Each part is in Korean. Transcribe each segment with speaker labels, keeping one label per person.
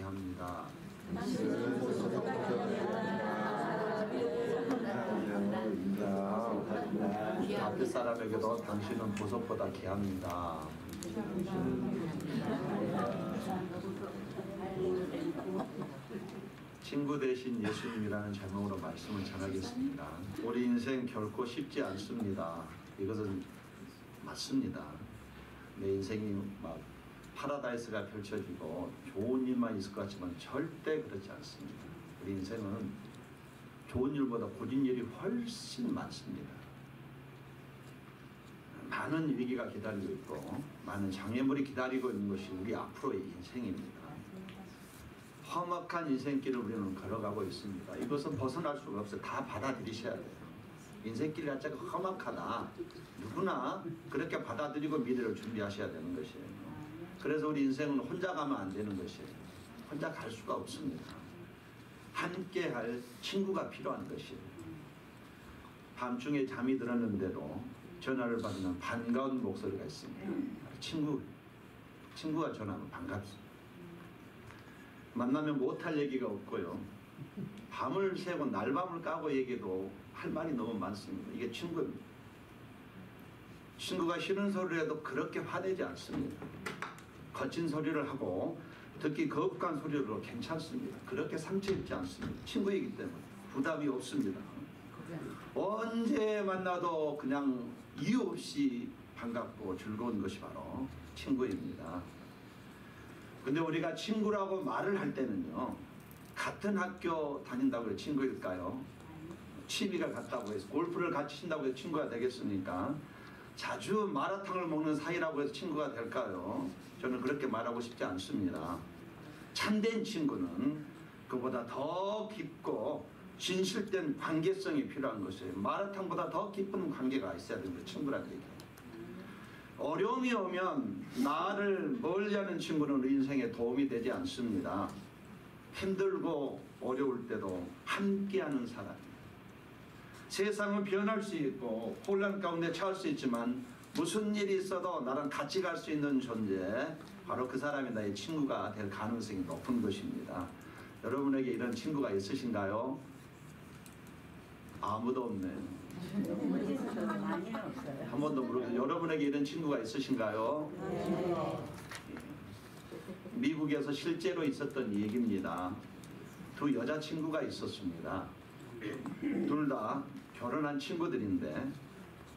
Speaker 1: 기합니다. 앞에 사람에게도 당신은 보석보다 귀합니다. 친구 대신 예수님이라는 제목으로 말씀을 전하겠습니다. 우리 인생 결코 쉽지 않습니다. 이것은 맞습니다. 내 인생이 막 파라다이스가 펼쳐지고 좋은 일만 있을 것 같지만 절대 그렇지 않습니다. 우리 인생은 좋은 일보다 고진 일이 훨씬 많습니다. 많은 위기가 기다리고 있고 많은 장애물이 기다리고 있는 것이 우리 앞으로의 인생입니다. 험악한 인생길을 우리는 걸어가고 있습니다. 이것은 벗어날 수가 없어요. 다 받아들이셔야 돼요. 인생길 자체가 험악하다. 누구나 그렇게 받아들이고 미래를 준비하셔야 되는 것이에요. 그래서 우리 인생은 혼자 가면 안 되는 것이에요. 혼자 갈 수가 없습니다. 함께 할 친구가 필요한 것이에요. 밤중에 잠이 들었는데도 전화를 받으면 반가운 목소리가 있습니다. 친구가 전화하면 반갑습니다. 만나면 못할 얘기가 없고요. 밤을 새고 날밤을 까고 얘기도 할 말이 너무 많습니다. 이게 친구입니다. 친구가 싫은 소리를 해도 그렇게 화내지 않습니다. 거친 소리를 하고 듣기 거북한 소리로 괜찮습니다. 그렇게 상처 입지 않습니다. 친구이기 때문에 부담이 없습니다. 언제 만나도 그냥 이유 없이 반갑고 즐거운 것이 바로 친구입니다. 근데 우리가 친구라고 말을 할 때는요, 같은 학교 다닌다고 해서 친구일까요? 취미가 같다고 해서 골프를 같이 친다고 해서 친구가 되겠습니까? 자주 마라탕을 먹는 사이라고 해서 친구가 될까요? 저는 그렇게 말하고 싶지 않습니다. 참된 친구는 그보다 더 깊고 진실된 관계성이 필요한 것이에요. 마라탕보다 더 깊은 관계가 있어야 됩니다. 친구라는 얘기예요. 어려움이 오면 나를 멀리하는 친구는 인생에 도움이 되지 않습니다. 힘들고 어려울 때도 함께하는 사람입니다. 세상은 변할 수 있고 혼란 가운데 처할 수 있지만 무슨 일이 있어도 나랑 같이 갈 수 있는 존재, 바로 그 사람이 나의 친구가 될 가능성이 높은 것입니다. 여러분에게 이런 친구가 있으신가요? 아무도 없네요. 한 번도 물어보세요. 여러분에게 이런 친구가 있으신가요? 네. 미국에서 실제로 있었던 얘기입니다. 두 여자친구가 있었습니다. 둘 다 결혼한 친구들인데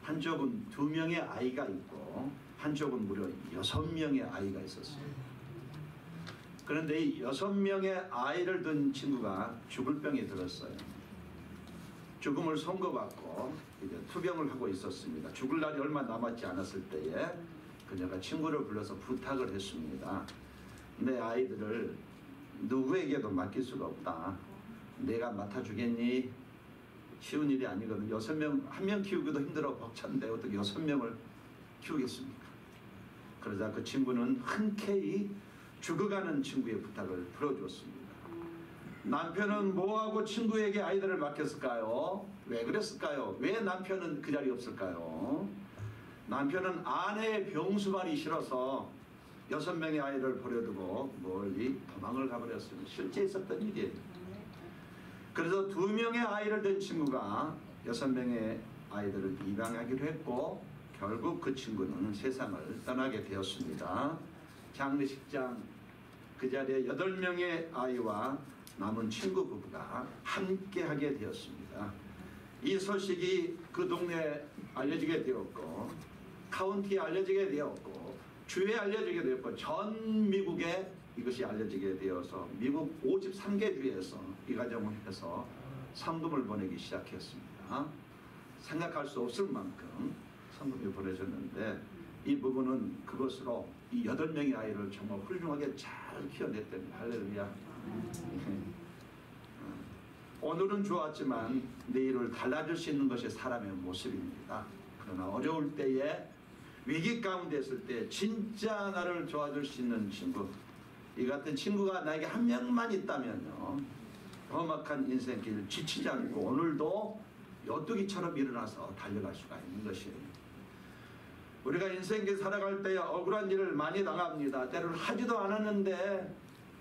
Speaker 1: 한쪽은 2명의 아이가 있고 한쪽은 무려 6명의 아이가 있었어요. 그런데 이 6명의 아이를 둔 친구가 죽을 병이 들었어요. 죽음을 선고받고 이제 투병을 하고 있었습니다. 죽을 날이 얼마 남았지 않았을 때에 그녀가 친구를 불러서 부탁을 했습니다. 내 아이들을 누구에게도 맡길 수가 없다. 내가 맡아주겠니? 쉬운 일이 아니거든. 6명, 한 명 키우기도 힘들어 벅찬데 어떻게 6명을 키우겠습니까? 그러자 그 친구는 흔쾌히 죽어가는 친구의 부탁을 들어주었습니다. 남편은 뭐하고 친구에게 아이들을 맡겼을까요? 왜 그랬을까요? 왜 남편은 그 자리에 없을까요? 남편은 아내의 병수발이 싫어서 6명의 아이를 버려두고 멀리 도망을 가버렸습니다. 실제 있었던 일이에요. 그래서 2명의 아이를 둔 친구가 6명의 아이들을 입양하기로 했고 결국 그 친구는 세상을 떠나게 되었습니다. 장례식장 그 자리에 8명의 아이와 남은 친구 부부가 함께 하게 되었습니다. 이 소식이 그 동네에 알려지게 되었고 카운티에 알려지게 되었고 주에 알려지게 되었고 전 미국에 이것이 알려지게 되어서 미국 53개 주에서 이 과정을 해서 상금을 보내기 시작했습니다. 생각할 수 없을 만큼 상금이 보내졌는데 이 부부는 그것으로 이 8명의 아이를 정말 훌륭하게 잘 키워냈답니다. 할렐루야. 오늘은 좋았지만 내일을 달라질 수 있는 것이 사람의 모습입니다. 그러나 어려울 때에 위기 가운데 있을 때 진짜 나를 도와줄 수 있는 친구, 이 같은 친구가 나에게 한 명만 있다면요, 험악한 인생길 지치지 않고 오늘도 여뚜기처럼 일어나서 달려갈 수가 있는 것이에요. 우리가 인생길 살아갈 때 억울한 일을 많이 당합니다. 때로는 하지도 않았는데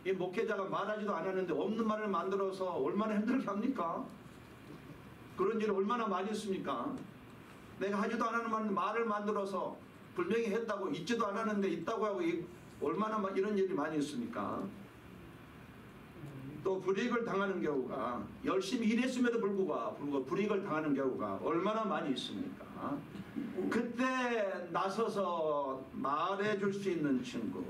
Speaker 1: 이 목회자가 말하지도 않았는데 없는 말을 만들어서 얼마나 힘들게 합니까? 그런 일이 얼마나 많이 있습니까? 내가 하지도 않았는 말을 만들어서 분명히 했다고 있지도 않았는데 있다고 하고 얼마나 이런 일이 많이 있습니까? 또 불이익을 당하는 경우가 열심히 일했음에도 불구하고 불이익을 당하는 경우가 얼마나 많이 있습니까? 그때 나서서 말해줄 수 있는 친구,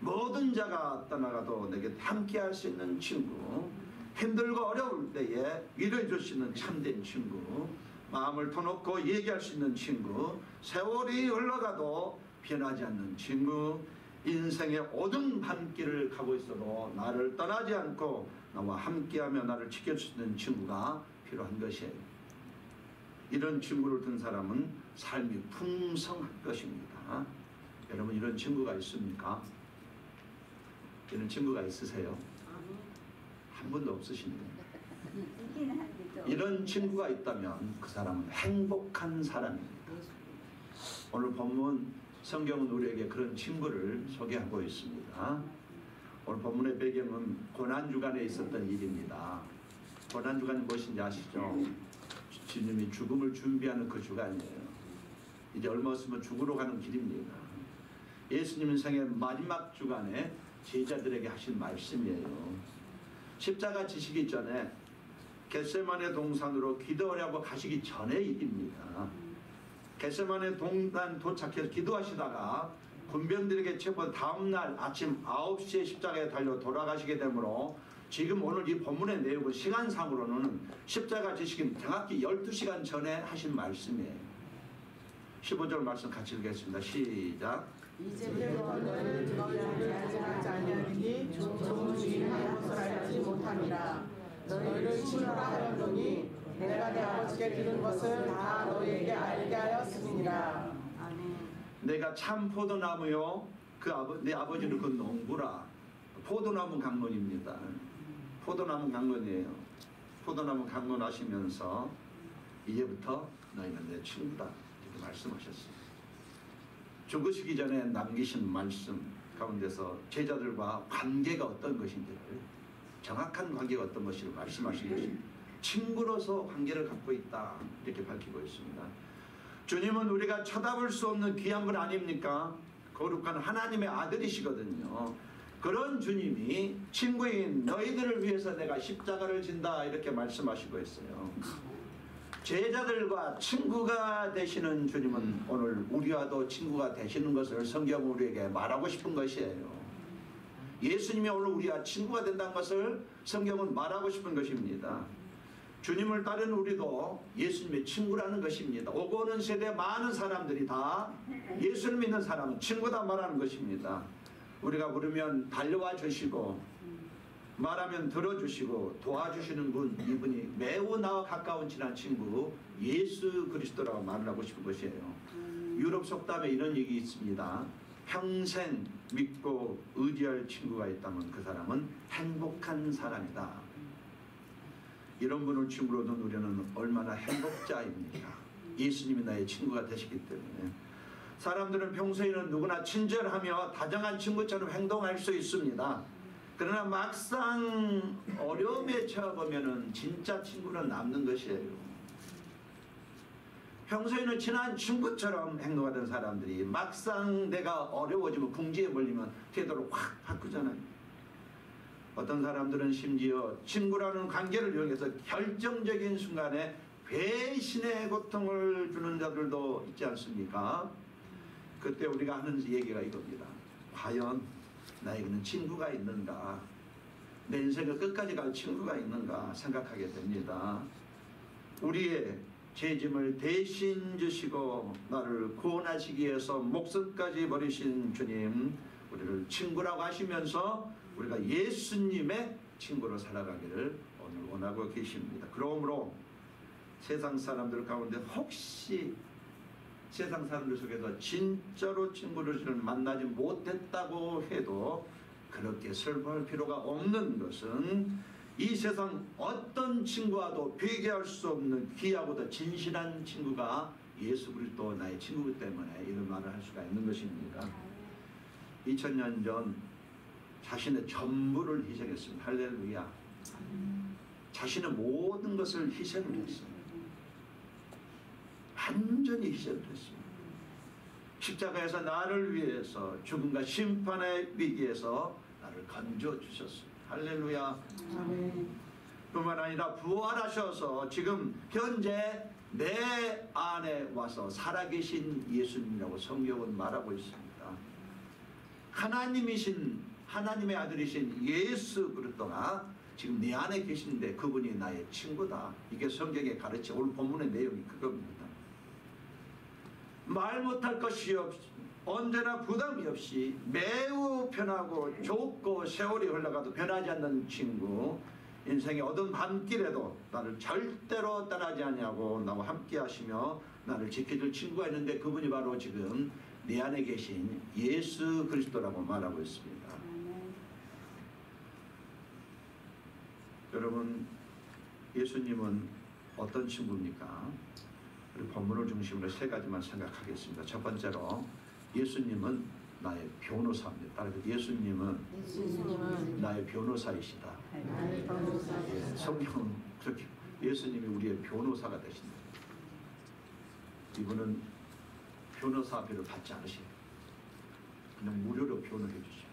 Speaker 1: 모든 자가 떠나가도 내게 함께할 수 있는 친구, 힘들고 어려울 때에 위로해줄 수 있는 참된 친구, 마음을 터놓고 얘기할 수 있는 친구, 세월이 흘러가도 변하지 않는 친구, 인생의 어두운 밤길을 가고 있어도 나를 떠나지 않고 나와 함께하며 나를 지킬 수 있는 친구가 필요한 것이에요. 이런 친구를 둔 사람은 삶이 풍성할 것입니다. 여러분 이런 친구가 있습니까? 이런 친구가 있으세요? 한 분도 없으십니다. 이런 친구가 있다면 그 사람은 행복한 사람입니다. 오늘 본문 성경은 우리에게 그런 친구를 소개하고 있습니다. 오늘 본문의 배경은 고난주간에 있었던 일입니다. 고난주간이 무엇인지 아시죠? 주님이 죽음을 준비하는 그 주간이에요. 이제 얼마 없으면 죽으러 가는 길입니다. 예수님 인생의 마지막 주간에 제자들에게 하신 말씀이에요. 십자가 지시기 전에 겟세마네 동산으로 기도하려고 가시기 전의 일입니다. 겟세마네 동산 도착해서 기도하시다가 군병들에게 체포 다음날 아침 9시에 십자가에 달려 돌아가시게 되므로 지금 오늘 이 본문의 내용은 시간상으로는 십자가 지시기 정확히 12시간 전에 하신 말씀이에요. 15절 말씀 같이 읽겠습니다. 시작.
Speaker 2: 이제부터 너희를 너희를 하지 아니하리니 좋은 주인을 알지 못함이라. 너희를 친구라 하였더니 내가 내 아버지께 들은 것을 다 너희에게 알게 하였으니라.
Speaker 1: 내가 참 포도나무요 내 아버지는 그 농부라. 포도나무 강론입니다. 포도나무 강론이에요. 포도나무 강론하시면서 이제부터 너희는 내 친구다 이렇게 말씀하셨어요. 죽으시기 전에 남기신 말씀 가운데서 제자들과 관계가 어떤 것인지를, 정확한 관계가 어떤 것인지를 말씀하신 것입니다. 친구로서 관계를 갖고 있다 이렇게 밝히고 있습니다. 주님은 우리가 쳐다볼 수 없는 귀한 분 아닙니까? 거룩한 하나님의 아들이시거든요. 그런 주님이 친구인 너희들을 위해서 내가 십자가를 진다 이렇게 말씀하시고 있어요. 제자들과 친구가 되시는 주님은 오늘 우리와도 친구가 되시는 것을 성경 우리에게 말하고 싶은 것이에요. 예수님이 오늘 우리와 친구가 된다는 것을 성경은 말하고 싶은 것입니다. 주님을 따르는 우리도 예수님의 친구라는 것입니다. 오고 오는 세대 많은 사람들이 다 예수를 믿는 사람은 친구다 말하는 것입니다. 우리가 부르면 달려와 주시고 말하면 들어주시고 도와주시는 분, 이분이 매우 나와 가까운 친한 친구 예수 그리스도라고 말을 하고 싶은 것이에요. 유럽 속담에 이런 얘기 있습니다. 평생 믿고 의지할 친구가 있다면 그 사람은 행복한 사람이다. 이런 분을 친구로 둔 우리는 얼마나 행복자입니까? 예수님이 나의 친구가 되시기 때문에. 사람들은 평소에는 누구나 친절하며 다정한 친구처럼 행동할 수 있습니다. 그러나 막상 어려움에 처해보면 진짜 친구는 남는 것이에요. 평소에는 친한 친구처럼 행동하던 사람들이 막상 내가 어려워지면 궁지에 몰리면 태도를 확 바꾸잖아요. 어떤 사람들은 심지어 친구라는 관계를 이용해서 결정적인 순간에 배신의 고통을 주는 자들도 있지 않습니까? 그때 우리가 하는 얘기가 이겁니다. 과연 나에게는 친구가 있는가? 내 인생을 끝까지 갈 친구가 있는가 생각하게 됩니다. 우리의 죄짐을 대신 주시고 나를 구원하시기 위해서 목숨까지 버리신 주님, 우리를 친구라고 하시면서 우리가 예수님의 친구로 살아가기를 오늘 원하고 계십니다. 그러므로 세상 사람들 가운데 혹시 세상 사람들 속에서 진짜로 친구를 만나지 못했다고 해도 그렇게 슬퍼할 필요가 없는 것은 이 세상 어떤 친구와도 비교할 수 없는 귀하고도 진실한 친구가 예수 그리스도 나의 친구이기 때문에 이런 말을 할 수가 있는 것입니다. 2000년 전 자신의 전부를 희생했습니다. 할렐루야. 자신의 모든 것을 희생을 했습니다. 완전히 희생을 했습니다. 십자가에서 나를 위해서 죽음과 심판의 위기에서 나를 건져주셨습니다. 할렐루야.
Speaker 2: 아멘.
Speaker 1: 뿐만 아니라 부활하셔서 지금 현재 내 안에 와서 살아계신 예수님이라고 성경은 말하고 있습니다. 하나님이신 하나님의 아들이신 예수 그리스도가 지금 내 안에 계신데 그분이 나의 친구다. 이게 성경의 가르치 오늘 본문의 내용이 그겁니다. 말 못할 것이 없이 언제나 부담이 없이 매우 편하고 좋고 세월이 흘러가도 변하지 않는 친구, 인생의 어두운 밤길에도 나를 절대로 떠나지 않냐고 나와 함께 하시며 나를 지켜줄 친구가 있는데 그분이 바로 지금 내 안에 계신 예수 그리스도라고 말하고 있습니다. 여러분, 예수님은 어떤 친구입니까? 우리 본문을 중심으로 세 가지만 생각하겠습니다. 첫 번째로 예수님은 나의 변호사입니다. 따라서 예수님은 나의 변호사이시다. 예, 성경은 그렇게 예수님이 우리의 변호사가 되신다. 이분은 변호사비를 받지 않으시고 그냥 무료로 변호해 주십니다.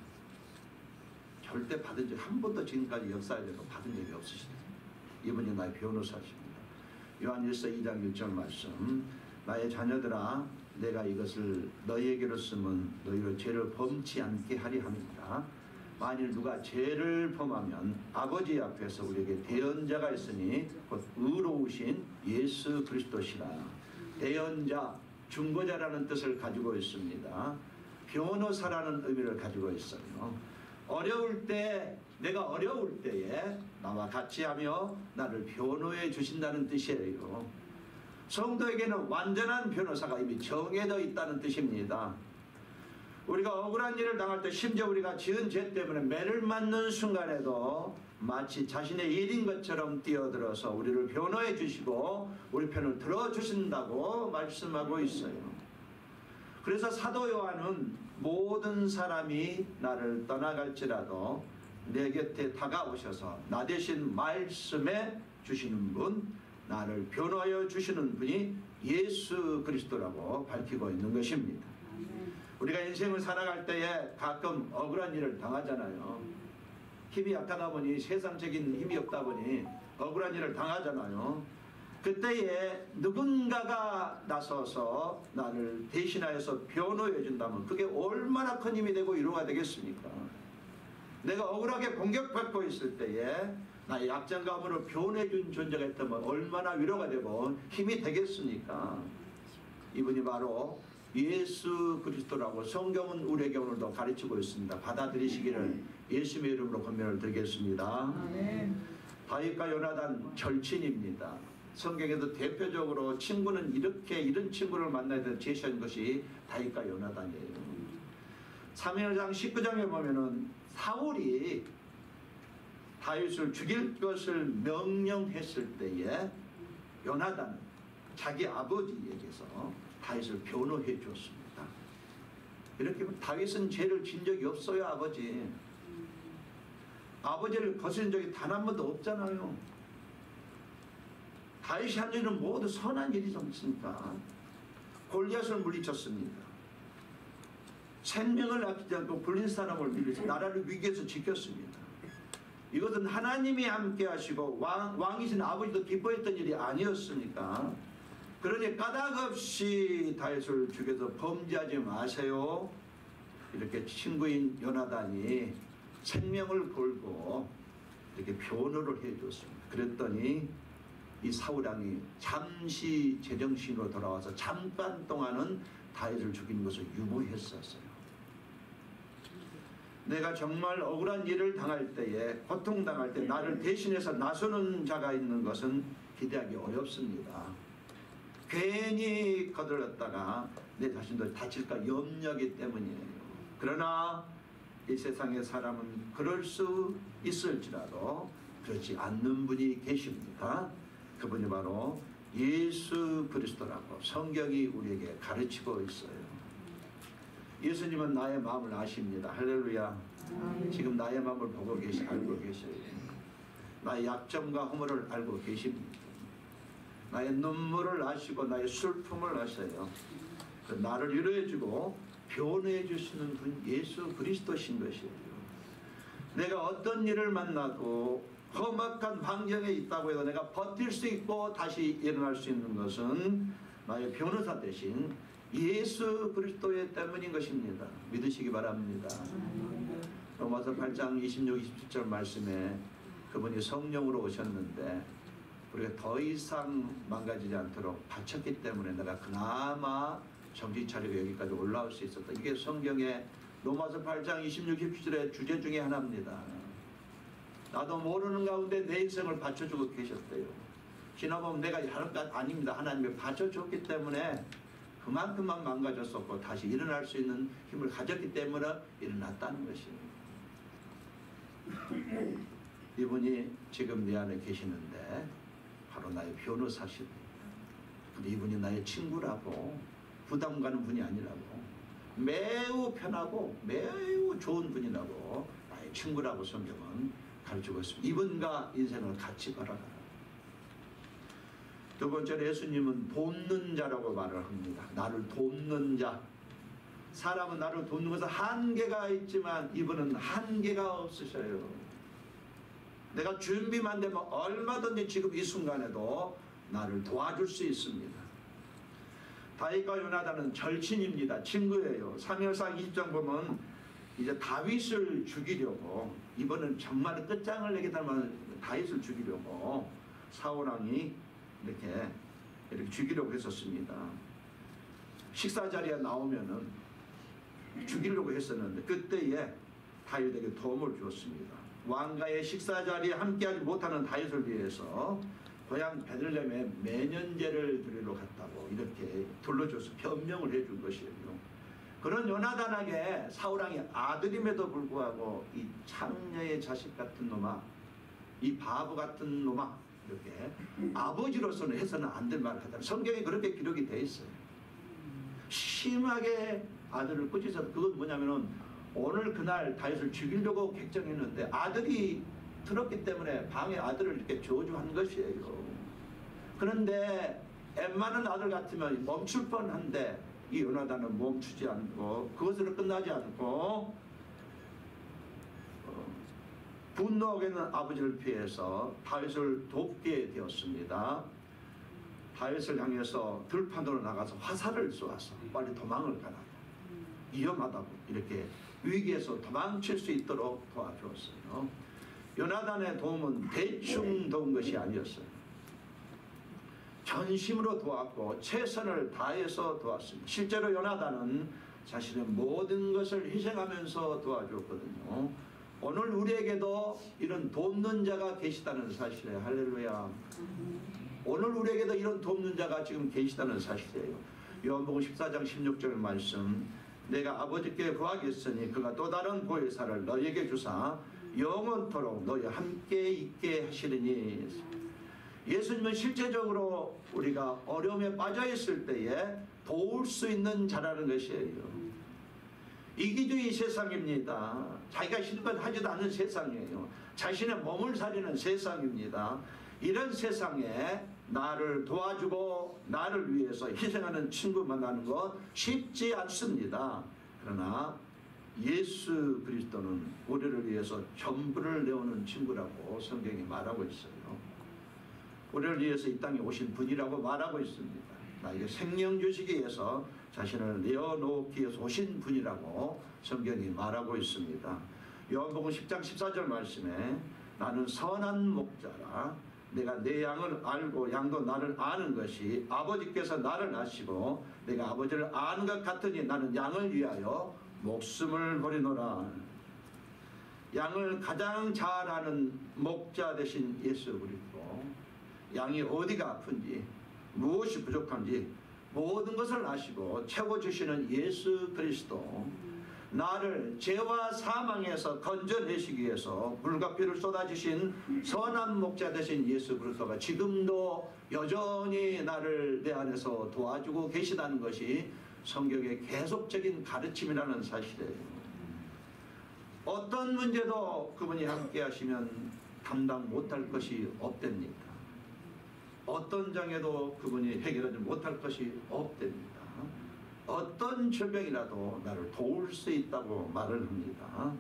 Speaker 1: 절대 받은 적 한 번도 지금까지 역사에서 받은 적이 없으시다. 이분이 나의 변호사십니다. 요한일서 2장 1절 말씀, 나의 자녀들아 내가 이것을 너희에게로 쓰면 너희로 죄를 범치 않게 하리 합니다. 만일 누가 죄를 범하면 아버지 앞에서 우리에게 대언자가 있으니 곧 의로우신 예수 그리스도시라. 대언자, 중보자라는 뜻을 가지고 있습니다. 변호사라는 의미를 가지고 있어요. 어려울 때, 내가 어려울 때에 나와 같이 하며 나를 변호해 주신다는 뜻이에요. 성도에게는 완전한 변호사가 이미 정해져 있다는 뜻입니다. 우리가 억울한 일을 당할 때, 심지어 우리가 지은 죄 때문에 매를 맞는 순간에도 마치 자신의 일인 것처럼 뛰어들어서 우리를 변호해 주시고 우리 편을 들어주신다고 말씀하고 있어요. 그래서 사도 요한은 모든 사람이 나를 떠나갈지라도 내 곁에 다가오셔서 나 대신 말씀해 주시는 분, 나를 변호하여 주시는 분이 예수 그리스도라고 밝히고 있는 것입니다. 우리가 인생을 살아갈 때에 가끔 억울한 일을 당하잖아요. 힘이 약하다 보니, 세상적인 힘이 없다 보니 억울한 일을 당하잖아요. 그때에 누군가가 나서서 나를 대신하여서 변호해 준다면 그게 얼마나 큰 힘이 되고 위로가 되겠습니까? 내가 억울하게 공격받고 있을 때에 나의 약점감으로 변호해 준 존재가 있다면 얼마나 위로가 되고 힘이 되겠습니까? 이분이 바로 예수 그리스도라고 성경은 우리에게 오늘도 가르치고 있습니다. 받아들이시기를 예수님의 이름으로 권면을 드리겠습니다. 다윗과 요나단 절친입니다. 성경에도 대표적으로 친구는 이런 친구를 만나야 돼 제시한 것이 다윗과 요나단이에요. 사무엘상 19장에 보면은 사울이 다윗을 죽일 것을 명령했을 때에 요나단은 자기 아버지에게서 다윗을 변호해 주었습니다. 이렇게 보면 다윗은 죄를 진 적이 없어요. 아버지를 거스른 적이 단 한 번도 없잖아요. 다윗이 한 일은 모두 선한 일이지 않습니까? 골리앗을 물리쳤습니다. 생명을 아끼지 않고 불린 사람을 물리쳐 나라를 위기에서 지켰습니다. 이것은 하나님이 함께 하시고 왕이신 아버지도 기뻐했던 일이 아니었으니까, 그러니 까닭없이 다윗을 죽여서 범죄하지 마세요. 이렇게 친구인 요나단이 생명을 걸고 이렇게 변호를 해줬습니다. 그랬더니 이 사울왕이 잠시 제정신으로 돌아와서 잠깐 동안은 다윗을 죽이는 것을 유보했었어요. 내가 정말 억울한 일을 당할 때에, 고통당할 때 나를 대신해서 나서는 자가 있는 것은 기대하기 어렵습니다. 괜히 거들었다가 내 자신도 다칠까 염려하기 때문이에요. 그러나 이 세상의 사람은 그럴 수 있을지라도 그렇지 않는 분이 계십니다. 그분이 바로 예수 그리스도라고 성경이 우리에게 가르치고 있어요. 예수님은 나의 마음을 아십니다. 할렐루야. 지금 나의 마음을 보고 알고 계셔요. 나의 약점과 허물을 알고 계십니다. 나의 눈물을 아시고 나의 슬픔을 아셔요. 나를 위로해주고 변호해 주시는 분 예수 그리스도신 것이에요. 내가 어떤 일을 만나고 험악한 환경에 있다고 해도 내가 버틸 수 있고 다시 일어날 수 있는 것은 나의 변호사 대신 예수 그리스도의 때문인 것입니다. 믿으시기 바랍니다. 로마서 8장 26, 27절 말씀에 그분이 성령으로 오셨는데 우리가 더 이상 망가지지 않도록 바쳤기 때문에 내가 그나마 정신 차리고 여기까지 올라올 수 있었다. 이게 성경의 로마서 8장 26, 27절의 주제 중에 하나입니다. 나도 모르는 가운데 내 인생을 바쳐주고 계셨대요. 지나보면 내가 하는 것 아닙니다. 하나님이 바쳐줬기 때문에 그만큼만 망가졌었고 다시 일어날 수 있는 힘을 가졌기 때문에 일어났다는 것이에요. 이분이 지금 내 안에 계시는데 바로 나의 변호사십니다. 근데 이분이 나의 친구라고 부담 가는 분이 아니라고 매우 편하고 매우 좋은 분이라고 나의 친구라고 성경은 가르치고 있습니다. 이분과 인생을 같이 걸어가라. 두 번째로 예수님은 돕는 자라고 말을 합니다. 나를 돕는 자. 사람은 나를 돕는 것은 한계가 있지만 이분은 한계가 없으셔요. 내가 준비만 되면 얼마든지 지금 이 순간에도 나를 도와줄 수 있습니다. 다윗과 요나단은 절친입니다. 친구예요. 사무엘상 20장 보면 이제 다윗을 죽이려고 이번엔 정말 끝장을 내겠다면 다윗을 죽이려고 사울왕이 이렇게 죽이려고 했었습니다. 식사 자리에 나오면은 죽이려고 했었는데 그때에 다윗에게 도움을 주었습니다. 왕가의 식사 자리에 함께하지 못하는 다윗을 위해서 고향 베들레헴에 매년제를 드리러 갔다고 이렇게 둘러줘서 변명을 해준 것이에요. 그런 요나단에게 사울왕이 아들임에도 불구하고 이 창녀의 자식 같은 놈아, 이 바보 같은 놈아, 이렇게 아버지로서는 해서는 안 될 말을 하다. 성경에 그렇게 기록이 돼 있어요. 심하게 아들을 꾸짖어서 그건 뭐냐면은 오늘 그날 다윗을 죽이려고 객정했는데 아들이 들었기 때문에 방에 아들을 이렇게 저주한 것이에요. 그런데 엠마는 아들 같으면 멈출 뻔한데 이 요나단은 멈추지 않고 그것으로 끝나지 않고 분노하게 있는 아버지를 피해서 다윗을 돕게 되었습니다. 다윗을 향해서 들판으로 나가서 화살을 쏘아서 빨리 도망을 가라. 위험하다고 이렇게 위기에서 도망칠 수 있도록 도와주었어요. 요나단의 도움은 대충 도운 것이 아니었어요. 전심으로 도왔고 최선을 다해서 도왔습니다. 실제로 요나단은 자신의 모든 것을 희생하면서 도와줬거든요. 오늘 우리에게도 이런 돕는 자가 계시다는 사실이에요. 할렐루야. 오늘 우리에게도 이런 돕는 자가 지금 계시다는 사실이에요. 요한복음 14장 16절 말씀, 내가 아버지께 구하겠으니 그가 또 다른 보혜사를 너희에게 주사 영원토록 너희 함께 있게 하시리니. 예수님은 실제적으로 우리가 어려움에 빠져 있을 때에 도울 수 있는 자라는 것이에요. 이기주의 세상입니다. 자기가 싫은 건 하지도 않는 세상이에요. 자신의 몸을 살리는 세상입니다. 이런 세상에 나를 도와주고 나를 위해서 희생하는 친구 만나는 것 쉽지 않습니다. 그러나 예수 그리스도는 우리를 위해서 전부를 내오는 친구라고 성경이 말하고 있어요. 우리를 위해서 이 땅에 오신 분이라고 말하고 있습니다. 나에게 생명 주시기 위해서 자신을 내어놓기 위해서 오신 분이라고 성경이 말하고 있습니다. 요한복음 10장 14절 말씀에 나는 선한 목자라 내가 내 양을 알고 양도 나를 아는 것이 아버지께서 나를 아시고 내가 아버지를 아는 것 같으니 나는 양을 위하여 목숨을 버리노라. 양을 가장 잘 아는 목자 되신 예수 그리스도, 양이 어디가 아픈지 무엇이 부족한지 모든 것을 아시고 채워주시는 예수 그리스도, 나를 죄와 사망에서 건져내시기 위해서 물과 피를 쏟아주신 선한 목자 되신 예수 그리스도가 지금도 여전히 나를 내 안에서 도와주고 계시다는 것이 성경의 계속적인 가르침이라는 사실이에요. 어떤 문제도 그분이 함께 하시면 감당 못할 것이 없답니다. 어떤 장애도 그분이 해결하지 못할 것이 없답니다. 어떤 질병이라도 나를 도울 수 있다고 말을 합니다.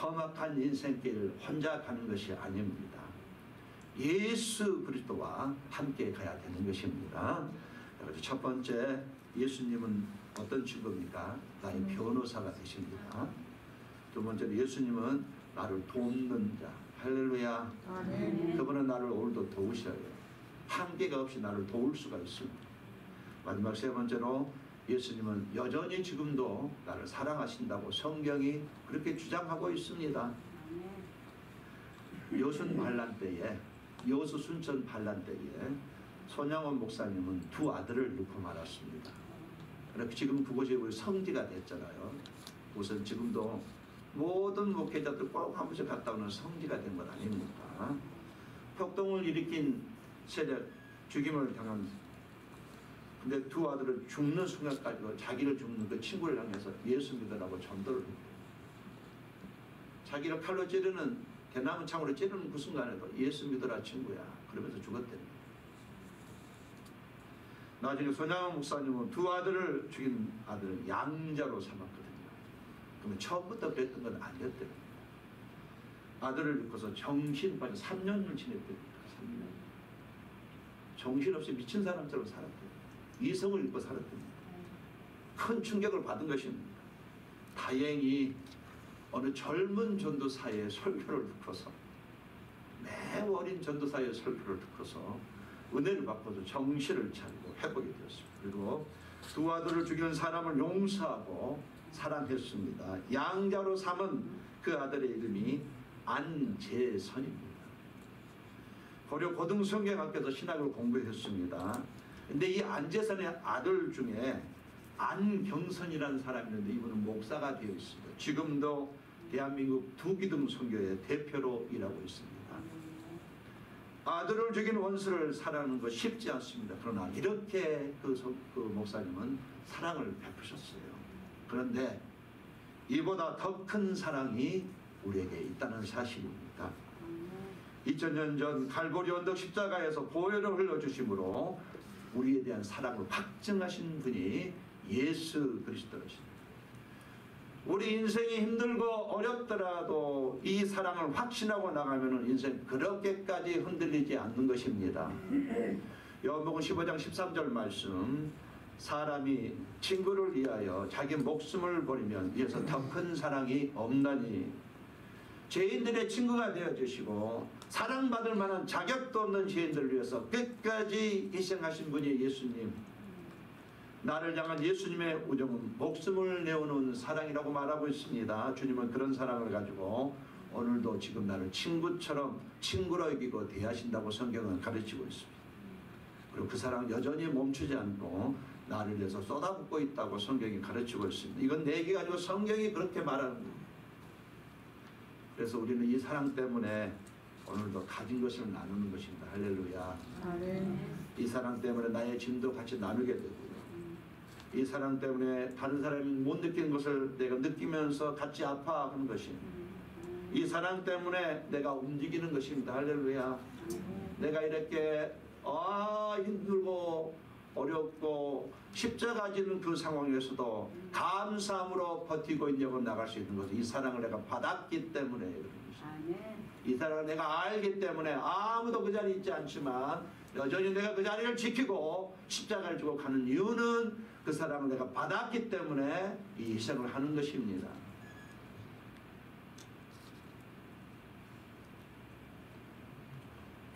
Speaker 1: 험악한 인생길 혼자 가는 것이 아닙니다. 예수 그리스도와 함께 가야 되는 것입니다. 그래서 첫 번째, 예수님은 어떤 친구입니까? 나의 변호사가 되십니다. 두 번째로, 예수님은 나를 돕는 자. 할렐루야.
Speaker 2: 아멘.
Speaker 1: 그분은 나를 오늘도 도우셔요. 한계가 없이 나를 도울 수가 있습니다. 마지막 세 번째로, 예수님은 여전히 지금도 나를 사랑하신다고 성경이 그렇게 주장하고 있습니다. 여순 반란 때에, 여수 순천 반란 때에 손양원 목사님은 두 아들을 낳고 말았습니다. 그렇게 지금 그곳이 우리 성지가 됐잖아요. 우선 지금도 모든 목회자들 꼭 한 번씩 갔다 오는 성지가 된 것 아닙니까? 폭동을 일으킨 세력, 죽임을 당한, 근데 두 아들을 죽는 순간까지 자기를 죽는 그 친구를 향해서 예수 믿으라고 전도를 했고, 자기를 칼로 찌르는, 대나무 창으로 찌르는 그 순간에도 예수 믿으라 친구야 그러면서 죽었답니다. 나중에 손양원 목사님은 두 아들을 죽인 아들을 양자로 삼았거든요. 그러면 처음부터 그랬던 건 아니었답니다. 아들을 잃고서 정신 빠져 3년을 지냈답니다. 3년. 정신없이 미친 사람처럼 살았답니다. 이성을 잃고 살았답니다. 큰 충격을 받은 것입니다. 다행히 어느 젊은 전도사의 설교를 듣고서, 매우 어린 전도사의 설교를 듣고서 은혜를 받고서 정신을 차리고 회복이 되었습니다. 그리고 두 아들을 죽인 사람을 용서하고 사랑했습니다. 양자로 삼은 그 아들의 이름이 안재선입니다. 고려 고등성경학교에서 신학을 공부했습니다. 근데 이 안재선의 아들 중에 안경선이라는 사람이 있는데 이분은 목사가 되어 있습니다. 지금도 대한민국 두기둥 선교의 대표로 일하고 있습니다. 아들을 죽인 원수를 사랑하는 거 쉽지 않습니다. 그러나 이렇게 그 목사님은 사랑을 베푸셨어요. 그런데 이보다 더 큰 사랑이 우리에게 있다는 사실입니다. 2000년 전 갈보리 언덕 십자가에서 보혈을 흘려주심으로 우리에 대한 사랑을 확증하신 분이 예수 그리스도이십니다. 우리 인생이 힘들고 어렵더라도 이 사랑을 확신하고 나가면 인생 그렇게까지 흔들리지 않는 것입니다. 요한복음 15장 13절 말씀, 사람이 친구를 위하여 자기 목숨을 버리면 이에서 더 큰 사랑이 없나니, 죄인들의 친구가 되어주시고 사랑받을 만한 자격도 없는 죄인들을 위해서 끝까지 희생하신 분이 예수님. 나를 향한 예수님의 우정은 목숨을 내어놓은 사랑이라고 말하고 있습니다. 주님은 그런 사랑을 가지고 오늘도 지금 나를 친구처럼 친구로 여기고 대하신다고 성경은 가르치고 있습니다. 그리고 그 사랑 여전히 멈추지 않고 나를 위해서 쏟아붓고 있다고 성경이 가르치고 있습니다. 이건 내 얘기 가지고 성경이 그렇게 말하는 겁니다. 그래서 우리는 이 사랑 때문에 오늘도 가진 것을 나누는 것입니다. 할렐루야.
Speaker 2: 아멘.
Speaker 1: 이 사랑 때문에 나의 짐도 같이 나누게 되고요. 이 사랑 때문에 다른 사람이 못 느끼는 것을 내가 느끼면서 같이 아파하는 것입니다. 이 사랑 때문에 내가 움직이는 것입니다. 할렐루야. 내가 이렇게 힘들고 어렵고 십자가 지는 그 상황에서도 감사함으로 버티고 인정을 나갈 수 있는 것은 이 사랑을 내가 받았기 때문에 그런 것입니다. 이 사랑을 내가 알기 때문에 아무도 그 자리에 있지 않지만 여전히 내가 그 자리를 지키고 십자가를 지고 가는 이유는 그 사랑을 내가 받았기 때문에 이 희생을 하는 것입니다.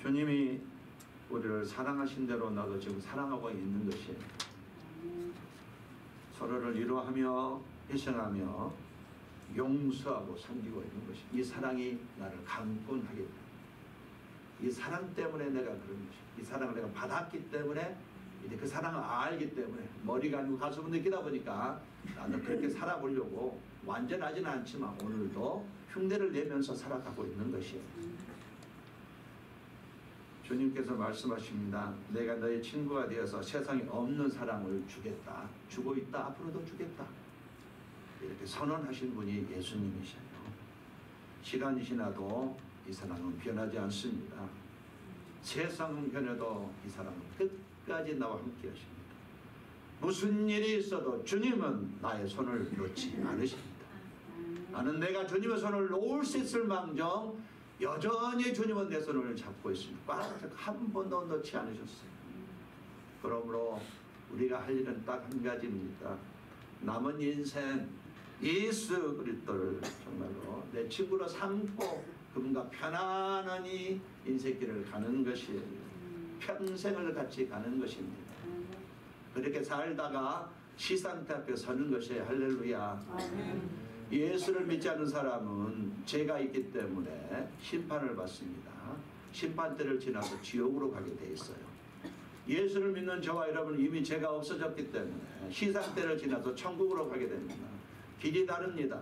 Speaker 1: 주님이 우리를 사랑하신 대로 나도 지금 사랑하고 있는 것이에요. 서로를 위로하며 희생하며 용서하고 섬기고 있는 것이, 이 사랑이 나를 강권하게 됩니다. 이 사랑 때문에 내가 그런 것이, 이 사랑을 내가 받았기 때문에, 이제 그 사랑을 알기 때문에 머리가 아니고 가슴을 느끼다 보니까 나도 그렇게 살아보려고, 완전하지는 않지만 오늘도 흉내를 내면서 살아가고 있는 것이에요. 주님께서 말씀하십니다. 내가 너의 친구가 되어서 세상에 없는 사랑을 주겠다. 주고 있다. 앞으로도 주겠다. 이렇게 선언하신 분이 예수님이셔요. 시간이 지나도 이 사람은 변하지 않습니다. 세상은 변해도 이 사람은 끝까지 나와 함께 하십니다. 무슨 일이 있어도 주님은 나의 손을 놓지 않으십니다. 나는 내가 주님의 손을 놓을 수 있을 망정 여전히 주님은 내 손을 잡고 있습니다. 꽉 한 번도 놓지 않으셨어요. 그러므로 우리가 할 일은 딱 한 가지입니다. 남은 인생 예수 그리스도를 정말로 내 친구로 삼고 그분과 편안하니 인생길을 가는 것이에요. 평생을 같이 가는 것입니다. 그렇게 살다가 시상대 앞에 서는 것이에요. 할렐루야. 예수를 믿지 않는 사람은 죄가 있기 때문에 심판을 받습니다. 심판대를 지나서 지옥으로 가게 돼 있어요. 예수를 믿는 저와 여러분은 이미 죄가 없어졌기 때문에 시상대를 지나서 천국으로 가게 됩니다. 길이 다릅니다.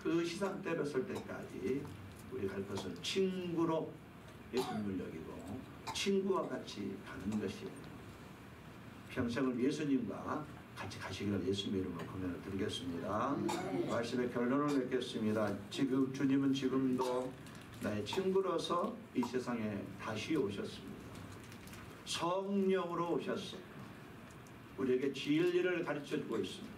Speaker 1: 그 시상대에 설 때까지 우리 갈 것은 친구로 예수님을 여기고 친구와 같이 가는 것이에요. 평생을 예수님과 같이 가시기를 예수님의 이름으로 권면을 드리겠습니다. 말씀의 결론을 맺겠습니다. 지금 주님은 지금도 나의 친구로서 이 세상에 다시 오셨습니다. 성령으로 오셨어요. 우리에게 진리를 가르쳐주고 있습니다.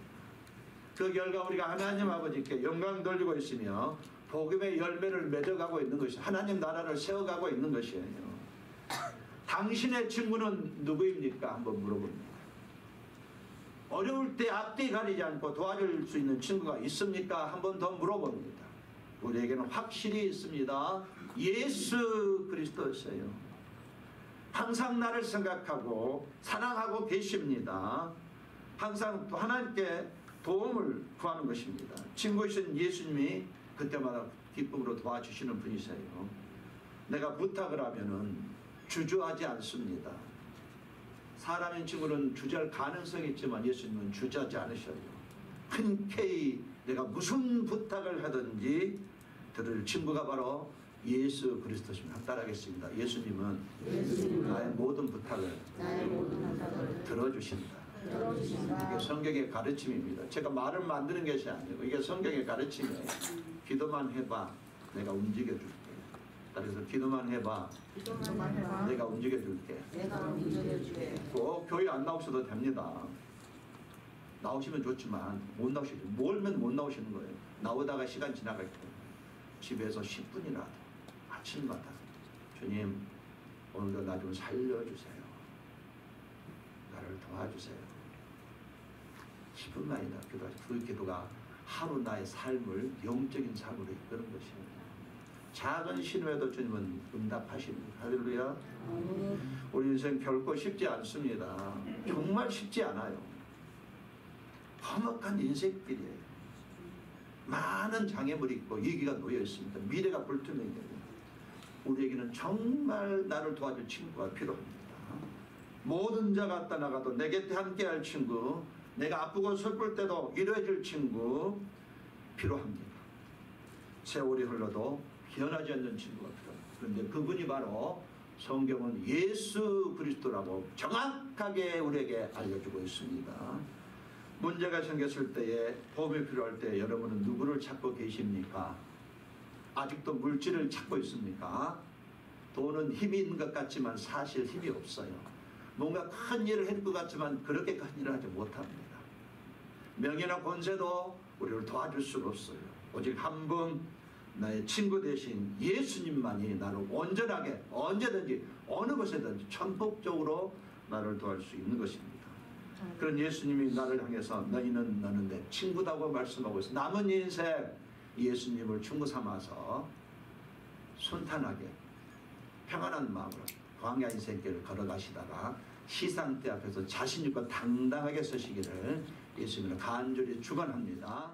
Speaker 1: 그 결과 우리가 하나님 아버지께 영광 돌리고 있으며 복음의 열매를 맺어가고 있는 것이 하나님 나라를 세워가고 있는 것이에요. 당신의 친구는 누구입니까? 한번 물어봅니다. 어려울 때 앞뒤 가리지 않고 도와줄 수 있는 친구가 있습니까? 한 번 더 물어봅니다. 우리에게는 확실히 있습니다. 예수 그리스도세요. 항상 나를 생각하고 사랑하고 계십니다. 항상 하나님께 도움을 구하는 것입니다. 친구이신 예수님이 그때마다 기쁨으로 도와주시는 분이세요. 내가 부탁을 하면은 주저하지 않습니다. 사람인 친구는 주저할 가능성이 있지만 예수님은 주저하지 않으셔요. 흔쾌히 내가 무슨 부탁을 하든지 들을 친구가 바로 예수 그리스도십니다. 따라하겠습니다. 예수님은 나의 모든 부탁을 들어주신다. 이게 성경의 가르침입니다. 제가 말을 만드는 것이 아니고 이게 성경의 가르침이에요. 기도만 해봐, 내가 움직여줄게. 그래서 기도만 해봐, 내가 움직여줄게. 꼭 교회 안 나오셔도 됩니다. 나오시면 좋지만 못 나오시죠. 몰면 못 나오시는 거예요. 나오다가 시간 지나갈 때 집에서 10분이라도 아침마다 주님 오늘도 나 좀 살려주세요. 나를 도와주세요. 10분만이다 기도하죠. 그 기도가 하루 나의 삶을 영적인 삶으로 이끄는 것입니다. 작은 신호에도 주님은 응답하십니다. 할렐루야. 우리 인생 결코 쉽지 않습니다. 정말 쉽지 않아요. 험악한 인생길이에요. 많은 장애물이 있고 위기가 놓여 있습니다. 미래가 불투명해요. 우리에게는 정말 나를 도와줄 친구가 필요합니다. 모든 자가 떠나가도 내 곁에 함께할 친구, 내가 아프고 슬플 때도 위로해줄 친구 필요합니다. 세월이 흘러도 변하지 않는 친구가 필요합니다. 그런데 그분이 바로 성경은 예수 그리스도라고 정확하게 우리에게 알려주고 있습니다. 문제가 생겼을 때에 도움이 필요할 때 여러분은 누구를 찾고 계십니까? 아직도 물질을 찾고 있습니까? 돈은 힘이 있는 것 같지만 사실 힘이 없어요. 뭔가 큰 일을 할 것 같지만 그렇게 큰 일을 하지 못합니다. 명예나 권세도 우리를 도와줄 수가 없어요. 오직 한 분 나의 친구 대신 예수님만이 나를 온전하게 언제든지 어느 곳에든지 전폭적으로 나를 도와줄 수 있는 것입니다. 그런 예수님이 나를 향해서 너는 내 친구다고 말씀하고 있어요. 남은 인생 예수님을 친구 삼아서 순탄하게 평안한 마음으로 광야 인생길을 걸어가시다가 시상대 앞에서 자신 있고 당당하게 서시기를 예수님을 간절히 축원합니다.